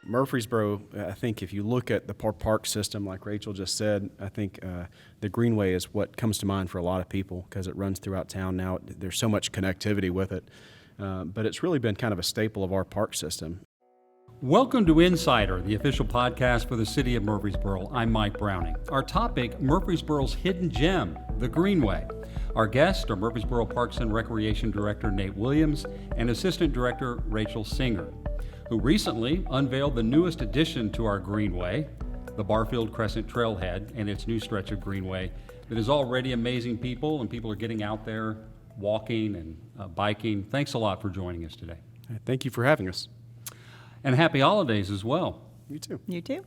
Murfreesboro, I think if you look at the park system, like Rachel just said, I think the Greenway is what comes to mind for a lot of people because it runs throughout town now. There's so much connectivity with it, but it's really been kind of a staple of our park system. Welcome to Insider, the official podcast for the city of Murfreesboro. I'm Mike Browning. Our topic, Murfreesboro's hidden gem, the Greenway. Our guests are Murfreesboro Parks and Recreation Director Nate Williams and Assistant Director Rachel Singer, who recently unveiled the newest addition to our Greenway, the Barfield Crescent Trailhead, and its new stretch of Greenway that is already amazing people, and people are getting out there walking and biking. Thanks a lot for joining us today. Thank you for having us. And happy holidays as well. You too. You too.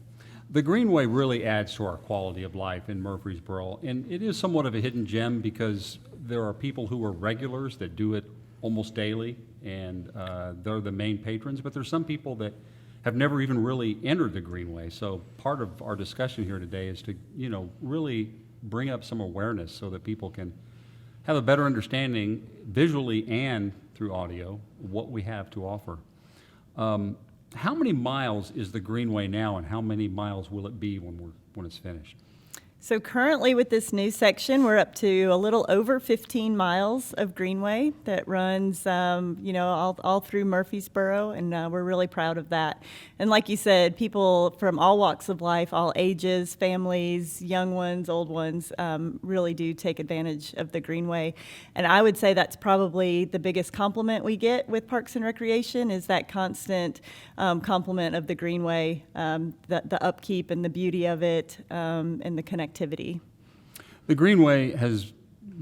The Greenway really adds to our quality of life in Murfreesboro, and it is somewhat of a hidden gem because there are people who are regulars that do it almost daily, and they're the main patrons, but there's some people that have never even really entered the Greenway. So part of our discussion here today is to, really bring up some awareness so that people can have a better understanding visually and through audio what we have to offer. How many miles is the Greenway now, and how many miles will it be when it's finished? So currently with this new section, we're up to a little over 15 miles of Greenway that runs, all through Murfreesboro, and we're really proud of that. And like you said, people from all walks of life, all ages, families, young ones, old ones, really do take advantage of the Greenway. And I would say that's probably the biggest compliment we get with Parks and Recreation is that constant compliment of the Greenway, the upkeep and the beauty of it, and the connectivity. The Greenway has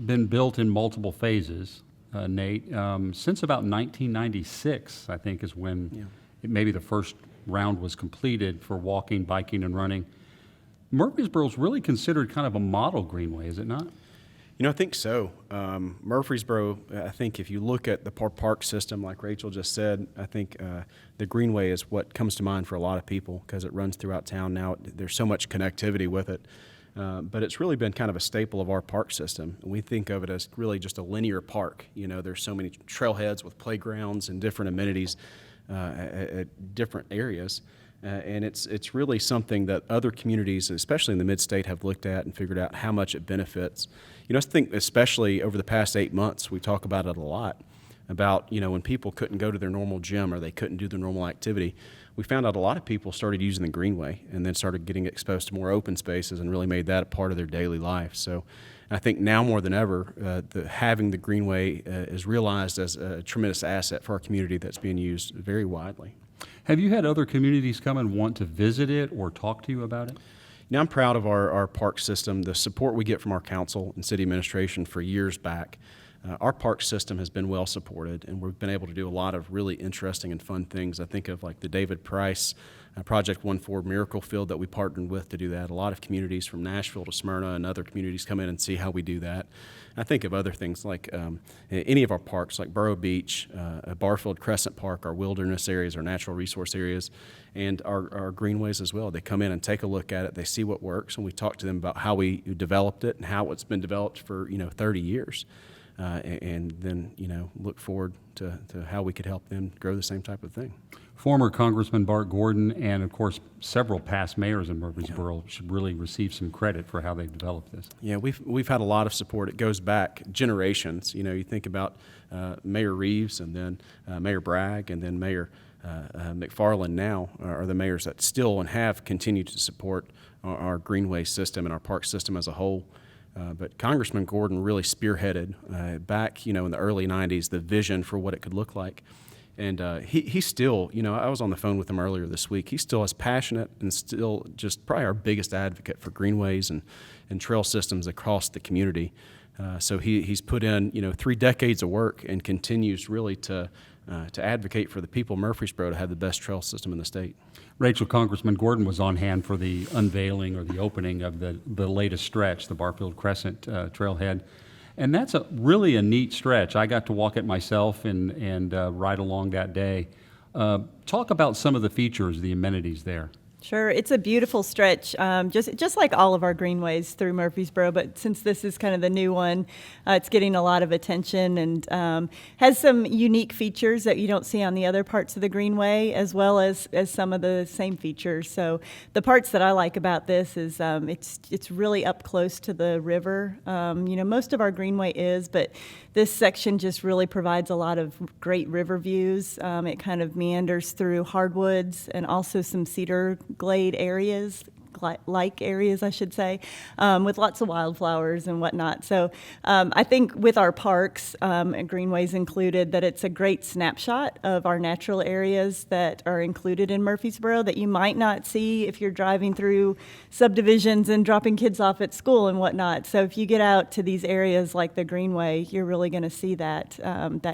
been built in multiple phases, Nate, since about 1996, I think, is when maybe the first round was completed for walking, biking, and running. Murfreesboro's really considered kind of a model Greenway, is it not? I think so. Murfreesboro, I think if you look at the park system, like Rachel just said, I think the Greenway is what comes to mind for a lot of people because it runs throughout town now. There's so much connectivity with it. But it's really been kind of a staple of our park system. We think of it as really just a linear park. There's so many trailheads with playgrounds and different amenities at different areas. And it's really something that other communities, especially in the mid-state, have looked at and figured out how much it benefits. I think especially over the past 8 months, we talk about it a lot, about when people couldn't go to their normal gym or they couldn't do their normal activity. We found out a lot of people started using the Greenway and then started getting exposed to more open spaces and really made that a part of their daily life. So I think now more than ever, having the Greenway is realized as a tremendous asset for our community that's being used very widely. Have you had other communities come and want to visit it or talk to you about it? I'm proud of our park system, the support we get from our council and city administration for years back. Our park system has been well supported, and we've been able to do a lot of really interesting and fun things. I think of like the David Price Project 1-4 Miracle Field that we partnered with to do that. A lot of communities from Nashville to Smyrna and other communities come in and see how we do that. I think of other things like any of our parks, like Burrow Beach, Barfield Crescent Park, our wilderness areas, our natural resource areas, and our greenways as well. They come in and take a look at it. They see what works, and we talk to them about how we developed it and how it's been developed for 30 years. And then, look forward to how we could help them grow the same type of thing. Former Congressman Bart Gordon and, of course, several past mayors in Murfreesboro should really receive some credit for how they've developed this. Yeah, we've had a lot of support. It goes back generations. You think about Mayor Reeves and then Mayor Bragg and then Mayor McFarland now are the mayors that still and have continued to support our Greenway system and our park system as a whole. But Congressman Gordon really spearheaded back, in the early 90s, the vision for what it could look like. And he still, I was on the phone with him earlier this week. He's still as passionate and still just probably our biggest advocate for greenways and trail systems across the community. So he's put in, 3 decades of work and continues really to advocate for the people of Murfreesboro to have the best trail system in the state. Rachel, Congressman Gordon was on hand for the unveiling or the opening of the latest stretch, the Barfield Crescent Trailhead. And that's really a neat stretch. I got to walk it myself and ride along that day. Talk about some of the features, the amenities there. Sure, it's a beautiful stretch, just like all of our greenways through Murfreesboro. But since this is kind of the new one, it's getting a lot of attention and has some unique features that you don't see on the other parts of the greenway, as well as some of the same features. So the parts that I like about this is it's really up close to the river. Most of our greenway is, but this section just really provides a lot of great river views. It kind of meanders through hardwoods and also some cedar glade areas, like areas, I should say, with lots of wildflowers and whatnot. So I think with our parks, and greenways included, that it's a great snapshot of our natural areas that are included in Murfreesboro that you might not see if you're driving through subdivisions and dropping kids off at school and whatnot. So if you get out to these areas like the Greenway, you're really going to see that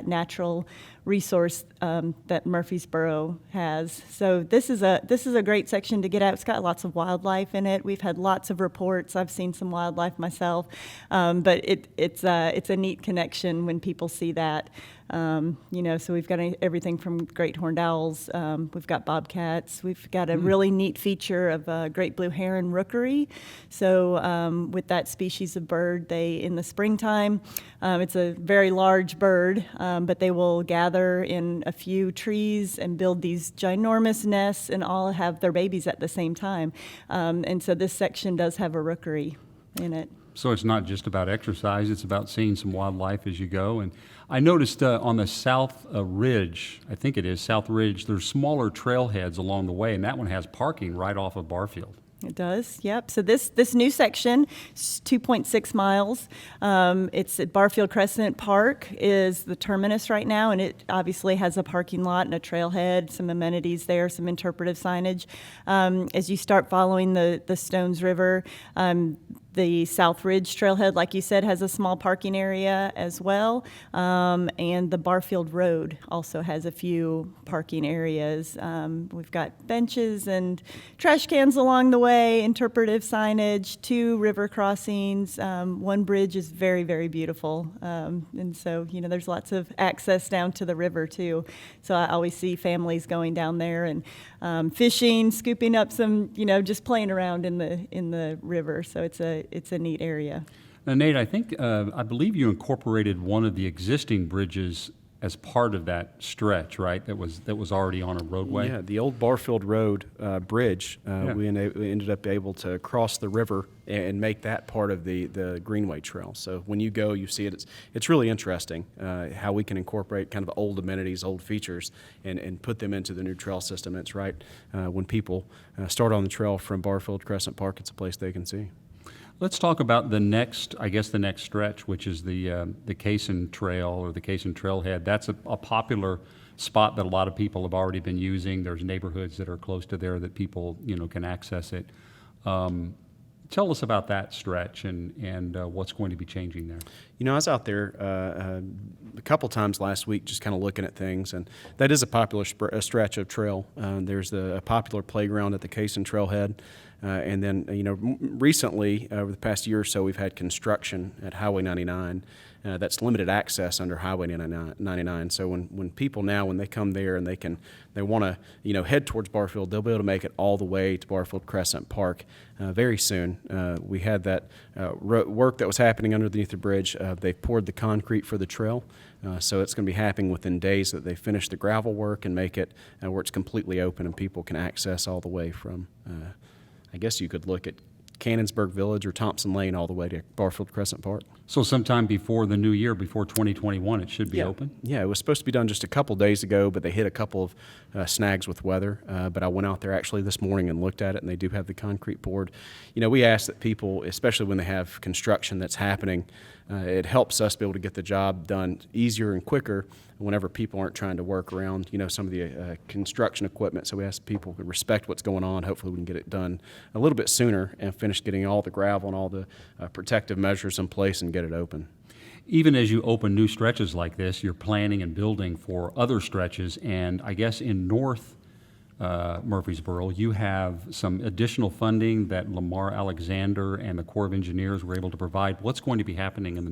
natural resource that Murfreesboro has. So this is a great section to get out. It's got lots of wildlife in it. We've had lots of reports. I've seen some wildlife myself, but it's a neat connection when people see that. So we've got everything from great horned owls. We've got bobcats. We've got a really neat feature of great blue heron rookery. So with that species of bird, in the springtime, it's a very large bird, but they will gather in a few trees and build these ginormous nests and all have their babies at the same time. And so this section does have a rookery in it. So it's not just about exercise, it's about seeing some wildlife as you go. And I noticed on the South Ridge, I think it is, South Ridge, there's smaller trailheads along the way, and that one has parking right off of Barfield. It does, yep. So this new section is 2.6 miles. It's at Barfield Crescent Park is the terminus right now, and it obviously has a parking lot and a trailhead, some amenities there, some interpretive signage. As you start following the Stones River, the South Ridge Trailhead, like you said, has a small parking area as well, and the Barfield Road also has a few parking areas. We've got benches and trash cans along the way, interpretive signage, 2 river crossings. One bridge is very, very beautiful, and so there's lots of access down to the river too. So I always see families going down there and fishing, scooping up some, just playing around in the river. So it's a neat area. Now, Nate, I believe you incorporated one of the existing bridges as part of that stretch, right? That was already on a roadway. Yeah, the old Barfield Road bridge. Yeah. We ended up able to cross the river and make that part of the Greenway Trail. So when you go, you see it. It's really interesting how we can incorporate kind of old amenities, old features, and put them into the new trail system. It's right when people start on the trail from Barfield Crescent Park, it's a place they can see. Let's talk about the next stretch, which is the Cason Trail or the Cason Trailhead. That's a popular spot that a lot of people have already been using. There's neighborhoods that are close to there that people can access it. Tell us about that stretch and what's going to be changing there. I was out there a couple times last week just kind of looking at things, and that is a popular stretch of trail. There's a popular playground at the Cason Trailhead. And then, recently, over the past year or so, we've had construction at Highway 99 that's limited access under Highway 99. So when people now, when they come there and they want to, head towards Barfield, they'll be able to make it all the way to Barfield Crescent Park very soon. We had that work that was happening underneath the bridge. They've poured the concrete for the trail. So it's going to be happening within days that they finish the gravel work and make it where it's completely open and people can access all the way from I guess you could look at Cannonsburg Village or Thompson Lane all the way to Barfield Crescent Park. So sometime before the new year, before 2021, it should be open? Yeah, it was supposed to be done just a couple days ago, but they hit a couple of snags with weather. But I went out there actually this morning and looked at it, and they do have the concrete poured. We ask that people, especially when they have construction that's happening, it helps us be able to get the job done easier and quicker whenever people aren't trying to work around, some of the construction equipment. So we ask people to respect what's going on. Hopefully we can get it done a little bit sooner and finish getting all the gravel and all the protective measures in place and get it open. Even as you open new stretches like this, you're planning and building for other stretches, and I guess in North Murfreesboro, you have some additional funding that Lamar Alexander and the Corps of Engineers were able to provide. What's going to be happening in the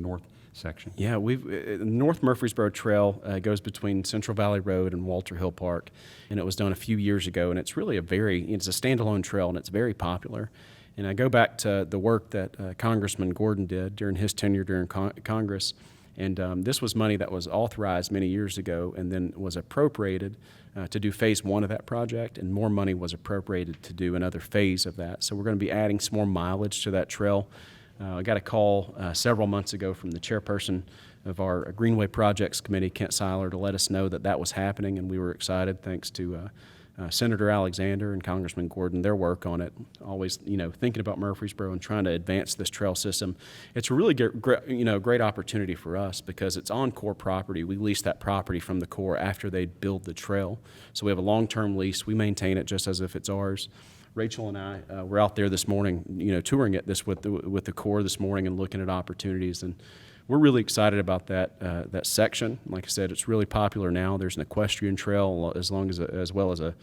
section? Yeah, North Murfreesboro Trail goes between Central Valley Road and Walter Hill Park, and it was done a few years ago, and it's really it's a standalone trail, and it's very popular. And I go back to the work that Congressman Gordon did during his tenure during Congress, and this was money that was authorized many years ago and then was appropriated to do phase one of that project, and more money was appropriated to do another phase of that. So we're going to be adding some more mileage to that trail. I got a call several months ago from the chairperson of our Greenway Projects Committee, Kent Seiler, to let us know that that was happening, and we were excited thanks to Senator Alexander and Congressman Gordon, their work on it, always, thinking about Murfreesboro and trying to advance this trail system. It's a really great opportunity for us because it's on Corps property. We lease that property from the Corps after they build the trail. So we have a long-term lease. We maintain it just as if it's ours. Rachel and I were out there this morning, touring it with the Corps this morning and looking at opportunities, and we're really excited about that section. Like I said, it's really popular now. There's an equestrian trail as well as a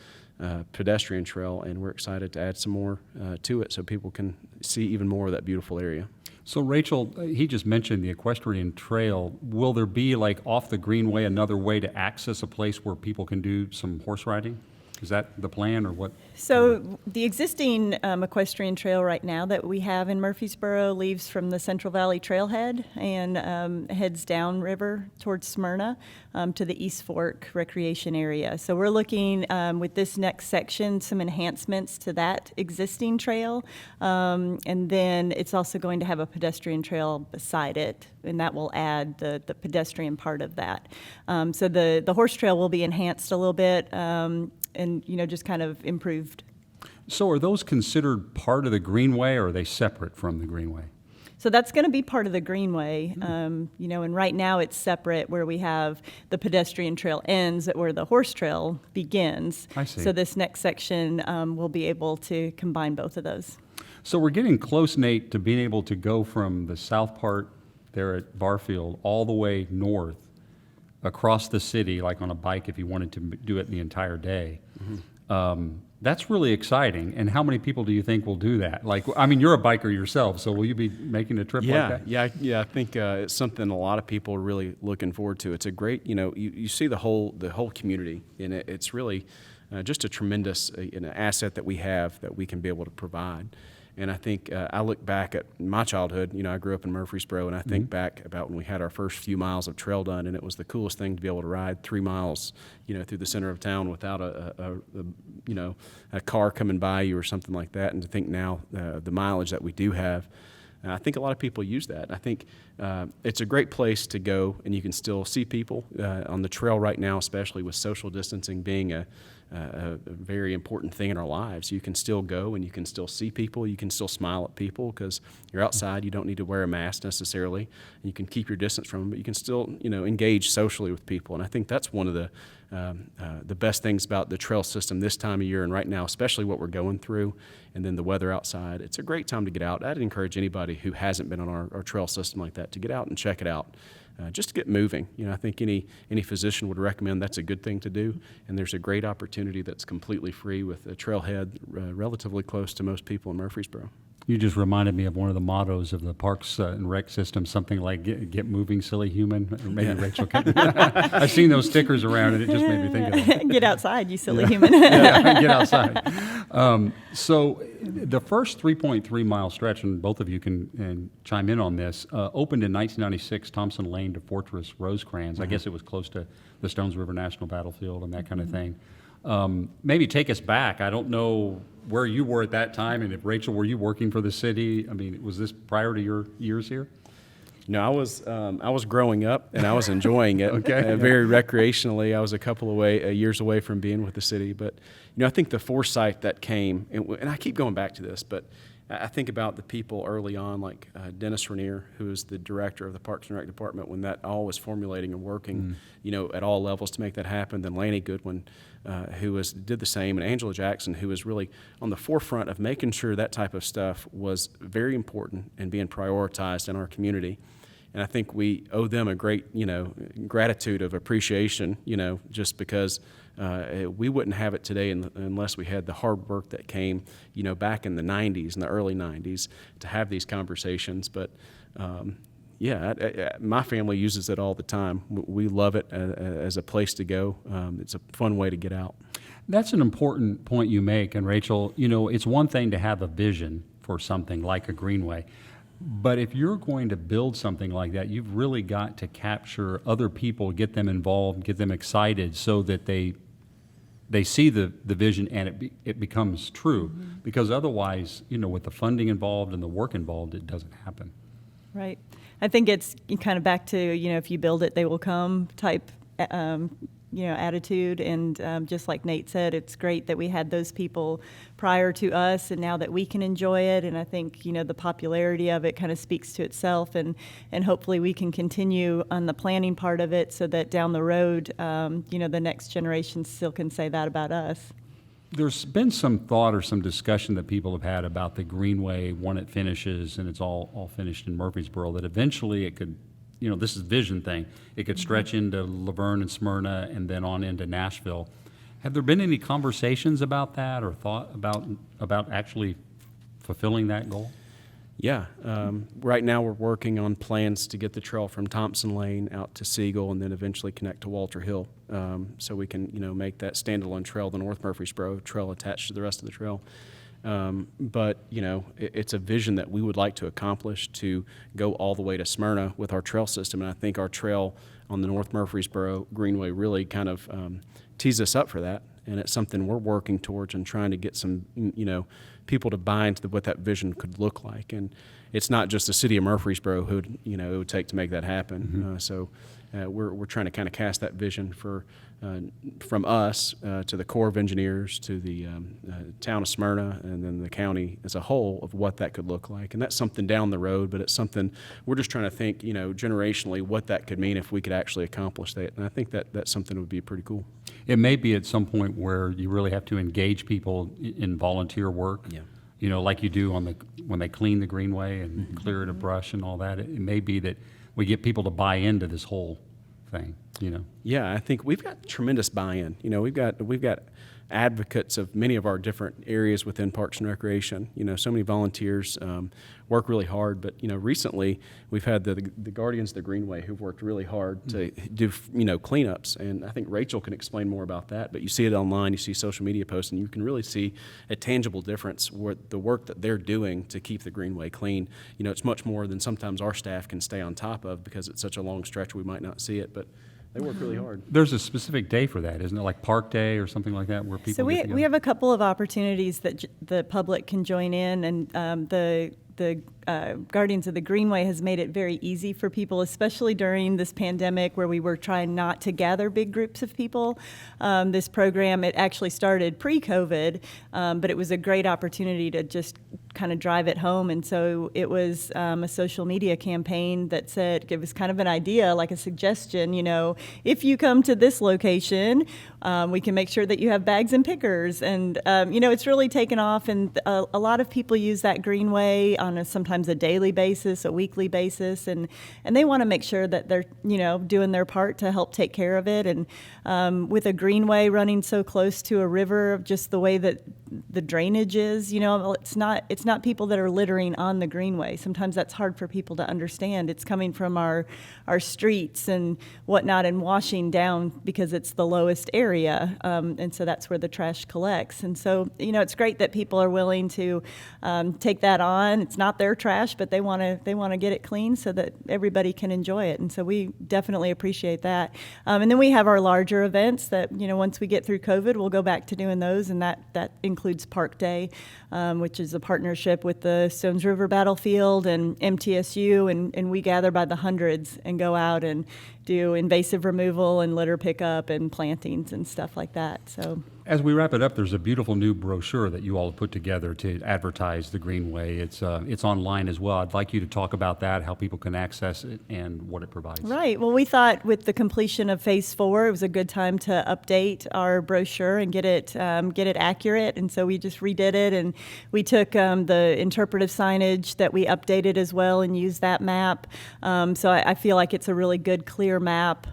pedestrian trail, and we're excited to add some more to it so people can see even more of that beautiful area. So Rachel, he just mentioned the equestrian trail. Will there be, like, off the Greenway another way to access a place where people can do some horse riding? Is that the plan, or what? So the existing equestrian trail right now that we have in Murfreesboro leaves from the Central Valley Trailhead and heads downriver towards Smyrna to the East Fork Recreation Area. So we're looking with this next section some enhancements to that existing trail, and then it's also going to have a pedestrian trail beside it, and that will add the pedestrian part of that. So the horse trail will be enhanced a little bit. And just kind of improved. So are those considered part of the Greenway, or are they separate from the Greenway? So that's going to be part of the Greenway, and right now it's separate where we have the pedestrian trail ends at where the horse trail begins. I see. So this next section will be able to combine both of those. So we're getting close, Nate, to being able to go from the south part there at Barfield all the way north across the city, like on a bike if you wanted to do it the entire day. Mm-hmm. That's really exciting. And how many people do you think will do that? You're a biker yourself, so will you be making a trip like that? Yeah. I think it's something a lot of people are really looking forward to. It's a great, you see the whole community, and it's really just a tremendous asset that we have that we can be able to provide. And I think I look back at my childhood. I grew up in Murfreesboro, and I think back about when we had our first few miles of trail done, and it was the coolest thing to be able to ride 3 miles, through the center of town without a car coming by you or something like that. And to think now the mileage that we do have, I think a lot of people use that. I think it's a great place to go, and you can still see people on the trail right now, especially with social distancing being a very important thing in our lives. You can still go and you can still see people. You can still smile at people because you're outside. You don't need to wear a mask necessarily. You can keep your distance from them, but you can still, engage socially with people. And I think that's one of the best things about the trail system this time of year and right now, especially what we're going through, and then the weather outside. It's a great time to get out. I'd encourage anybody who hasn't been on our trail system like that to get out and check it out. Just to get moving. I think any physician would recommend that's a good thing to do, and there's a great opportunity that's completely free with a trailhead relatively close to most people in Murfreesboro. You just reminded me of one of the mottos of the Parks and Rec system, something like "Get moving, silly human." Or maybe Rachel can. I've seen those stickers around, and it just made me think of that. Get outside, you silly human. Yeah, get outside. So the first 3.3 mile stretch, and both of you can chime in on this, opened in 1996, Thompson Lane to Fortress Rosecrans. Mm-hmm. I guess it was close to the Stones River National Battlefield and that kind of thing. Maybe take us back. I don't know where you were at that time, and if Rachel, were you working for the city? Was this prior to your years here? No, I was growing up and I was enjoying it. Okay. Very recreationally. I was a couple of years away from being with the city, but I think the foresight that came, and I keep going back to this, but I think about the people early on, like Dennis Rainier, who was the director of the Parks and Rec Department when that all was formulating and working, at all levels to make that happen. Then Laney Goodwin, who did the same, and Angela Jackson, who was really on the forefront of making sure that type of stuff was very important and being prioritized in our community. And I think we owe them a great, gratitude of appreciation, just because we wouldn't have it today unless we had the hard work that came, back in the 90s, in the early 90s, to have these conversations. But, Yeah, my family uses it all the time. We love it as a place to go. It's a fun way to get out. That's an important point you make. And Rachel, it's one thing to have a vision for something like a greenway, but if you're going to build something like that, you've really got to capture other people, get them involved, get them excited so that they see the vision and it becomes true. Mm-hmm. Because otherwise, with the funding involved and the work involved, it doesn't happen. Right. I think it's kind of back to, if you build it, they will come type, attitude. And just like Nate said, it's great that we had those people prior to us and now that we can enjoy it. And I think, the popularity of it kind of speaks to itself. And hopefully we can continue on the planning part of it so that down the road, the next generation still can say that about us. There's been some thought or some discussion that people have had about the Greenway when it finishes, and it's all finished in Murfreesboro, that eventually it could, this is a vision thing, it could stretch into Laverne and Smyrna and then on into Nashville. Have there been any conversations about that or thought about actually fulfilling that goal? Yeah. Right now we're working on plans to get the trail from Thompson Lane out to Siegel and then eventually connect to Walter Hill, so we can, make that standalone trail, the North Murfreesboro Trail, attached to the rest of the trail. But, it's a vision that we would like to accomplish, to go all the way to Smyrna with our trail system. And I think our trail on the North Murfreesboro Greenway really kind of tees us up for that. And it's something we're working towards and trying to get some, people to buy into what that vision could look like. And it's not just the city of Murfreesboro who, it would take to make that happen. Mm-hmm. We're trying to kind of cast that vision from us to the Corps of Engineers, to the town of Smyrna, and then the county as a whole, of what that could look like. And that's something down the road, but it's something we're just trying to think, generationally, what that could mean if we could actually accomplish that. And I think that's something that would be pretty cool. It may be at some point where you really have to engage people in volunteer work. Yeah. Like you do when they clean the greenway and mm-hmm. clear it of brush and all that. It may be that we get people to buy into this whole thing. Yeah, I think we've got tremendous buy-in. We've got advocates of many of our different areas within Parks and Recreation. So many volunteers work really hard. But recently we've had the Guardians of the Greenway who've worked really hard to do cleanups, and I think Rachel can explain more about that. But you see it online, you see social media posts, and you can really see a tangible difference with the work that they're doing to keep the Greenway clean. It's much more than sometimes our staff can stay on top of because it's such a long stretch we might not see it. But they work really hard. There's a specific day for that, isn't it? Like Park Day or something like that, where people So we have a couple of opportunities that the public can join in, and the Guardians of the Greenway has made it very easy for people, especially during this pandemic where we were trying not to gather big groups of people. This program, it actually started pre-COVID, but it was a great opportunity to just kind of drive it home. And so it was a social media campaign that said, it was kind of an idea, like a suggestion, if you come to this location, we can make sure that you have bags and pickers. And, it's really taken off, and a lot of people use that greenway on sometimes a daily basis, a weekly basis, and they want to make sure that they're, doing their part to help take care of it. And with a greenway running so close to a river, just the way that the drainage is, it's not people that are littering on the greenway. Sometimes that's hard for people to understand. It's coming from our streets and whatnot and washing down because it's the lowest area, and so that's where the trash collects. And so, it's great that people are willing to take that on. It's not their trash, but they want to get it clean so that everybody can enjoy it. And so we definitely appreciate that. And then we have our larger events that, once we get through COVID, we'll go back to doing those, and that includes Park Day, which is a partnership with the Stones River Battlefield and MTSU, and we gather by the hundreds and go out and do invasive removal and litter pickup and plantings and stuff like that. So as we wrap it up, there's a beautiful new brochure that you all have put together to advertise the Greenway. It's online as well. I'd like you to talk about that, how people can access it, and what it provides. Right. Well, we thought with the completion of Phase 4, it was a good time to update our brochure and get it accurate. And so we just redid it, and we took the interpretive signage that we updated as well and used that map. So I feel like it's a really good, clear map.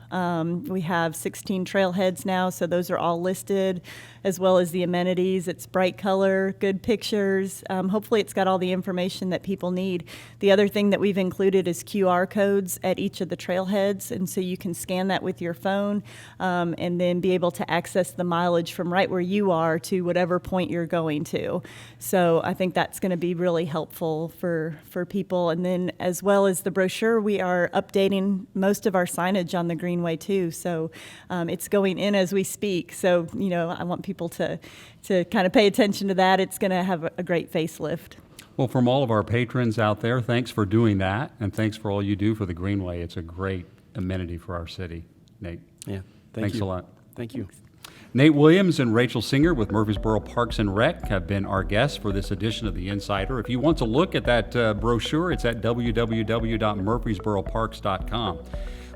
We have 16 trailheads now, so those are all listed, as well as the amenities. It's bright color, good pictures. Hopefully it's got all the information that people need. The other thing that we've included is QR codes at each of the trailheads, and so you can scan that with your phone and then be able to access the mileage from right where you are to whatever point you're going to. So I think that's going to be really helpful for people. And then as well as the brochure, we are updating most of our signage on the Greenway too. So it's going in as we speak. So, I want people to kind of pay attention to that. It's going to have a great facelift. Well, from all of our patrons out there, thanks for doing that, and thanks for all you do for the Greenway. It's a great amenity for our city, Nate. Yeah, Thanks a lot. Thank you. Nate Williams and Rachel Singer with Murfreesboro Parks and Rec have been our guests for this edition of The Insider. If you want to look at that brochure, it's at www.murfreesboroparks.com.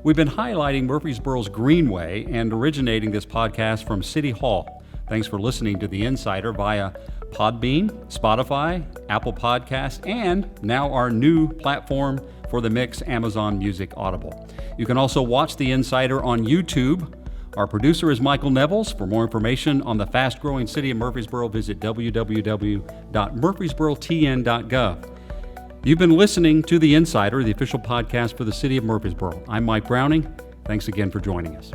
We've been highlighting Murfreesboro's Greenway and originating this podcast from City Hall. Thanks for listening to The Insider via Podbean, Spotify, Apple Podcasts, and now our new platform for the mix, Amazon Music Audible. You can also watch The Insider on YouTube. Our producer is Michael Nevels. For more information on the fast-growing city of Murfreesboro, visit www.murfreesborotn.gov. You've been listening to The Insider, the official podcast for the city of Murfreesboro. I'm Mike Browning. Thanks again for joining us.